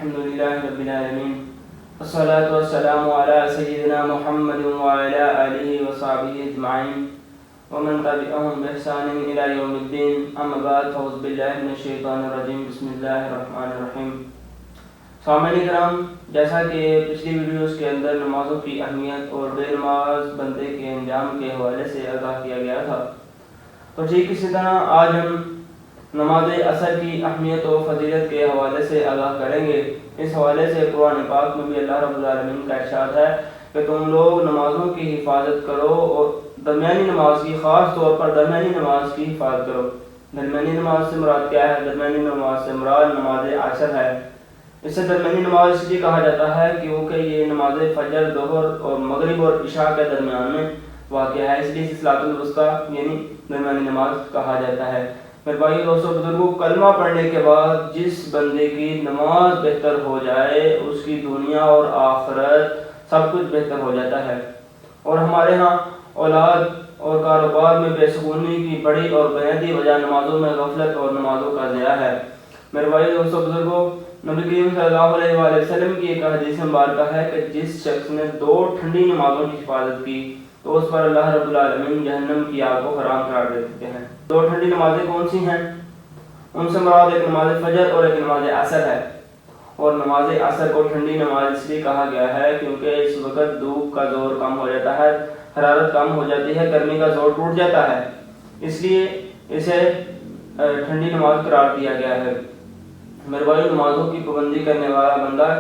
الحمد لله رب العالمين والصلاة والسلام على سيدنا محمد وعلى آله وصحبه أجمعين ومن تبعهم بإحسان إلى يوم الدين أما بعد فأعوذ بالله من الشيطان الرجيم بسم الله الرحمن الرحيم. سامعین کرام، جیسا کہ پچھلی ویڈیوز کے اندر نمازوں کی اہمیت اور بے نماز بندے کے انجام کے حوالے سے آگاہ کیا گیا تھا، تو ٹھیک اسی طرح آج ہم نماز عصر کی اہمیت و فضیلت کے حوالے سے آگاہ کریں گے. اس حوالے سے قرآن پاک میں بھی اللہ رب العالمین کا ارشاد ہے کہ تم لوگ نمازوں کی حفاظت کرو اور درمیانی نماز کی، خاص طور پر درمیانی نماز کی حفاظت کرو. درمیانی نماز سے مراد کیا ہے؟ درمیانی نماز سے مراد نماز عصر ہے. اس سے درمیانی نماز اس لیے کہا جاتا ہے کیونکہ یہ نماز فجر، ظہر اور مغرب اور عشاء کے درمیان میں واقع ہے، اس لیے اسے صلاۃ الوسطیٰ یعنی درمیانی نماز کہا جاتا ہے. میرے بھائی دوستوں بزرگوں، کلمہ پڑھنے کے بعد جس بندے کی نماز بہتر ہو جائے اس کی دنیا اور آخرت سب کچھ بہتر ہو جاتا ہے. اور ہمارے ہاں اولاد اور کاروبار میں بے سکونی کی بڑی اور بنیادی وجہ نمازوں میں غفلت اور نمازوں کا ضیاع ہے. میرے بھائی دوستوں بزرگوں، نبی کریم صلی اللہ علیہ وآلہ وسلم کی ایک حدیث مبارکہ ہے کہ جس شخص نے 2 ٹھنڈی نمازوں کی حفاظت کی تو اس پر اللہ رب العالمین جہنم کی آگ کو حرام قرار دیتے ہیں. 2 ٹھنڈی نمازیں کون سی ہیں؟ ان سے مراد ایک نماز فجر اور ایک نماز عصر ہے. اور نماز عصر کو ٹھنڈی نماز اس لیے کہا گیا ہے کیونکہ اس وقت دھوپ کا زور کم ہو جاتا ہے، حرارت کم ہو جاتی ہے، گرمی کا زور ٹوٹ جاتا ہے، اس لیے اسے ٹھنڈی نماز قرار دیا گیا ہے. میرے بھائی، نمازوں کی پابندی کرنے والا بندہ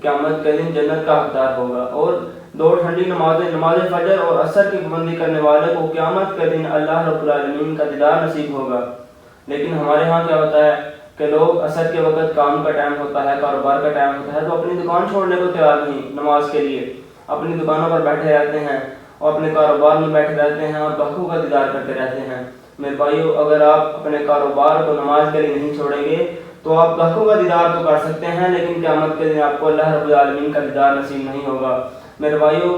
قیامت کے دن جنت کا حقدار ہوگا. اور 2 ٹھنڈی نمازیں، نماز فجر اور عصر کی پابندی کرنے والے کو قیامت کے دن اللہ رب العالمین کا دیدار نصیب ہوگا. لیکن ہمارے ہاں کیا ہوتا ہے کہ لوگ عصر کے وقت کام کا ٹائم ہوتا ہے، کاروبار کا ٹائم ہوتا ہے، تو اپنی دکان چھوڑنے کو تیار نہیں نماز کے لیے، اپنی دکانوں پر بیٹھے رہتے ہیں اور اپنے کاروبار میں بیٹھے رہتے ہیں اور گاہکوں کا دیدار کرتے رہتے ہیں. میرے بھائیو، اگر آپ اپنے کاروبار کو نماز کے لیے نہیں چھوڑیں گے تو آپ گاہکوں کا دیدار تو کر سکتے ہیں لیکن قیامت کے دن آپ کو اللہ رب العالمین کا دیدار نصیب نہیں ہوگا. میرے بھائیو،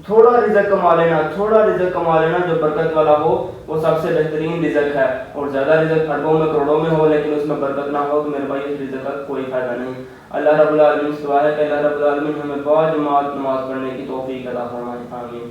تھوڑا رزق کما لینا جو برکت والا ہو وہ سب سے بہترین رزق ہے. اور زیادہ رزق اربوں میں کروڑوں میں ہو لیکن اس میں برکت نہ ہو تو میرے بھائی اس رزق کا کوئی فائدہ نہیں. اللہ رب العالمین سے دعا ہے کہ اللہ رب العالمین ہمیں با جماعت نماز پڑھنے کی توفیق عطا فرمائے. آمین.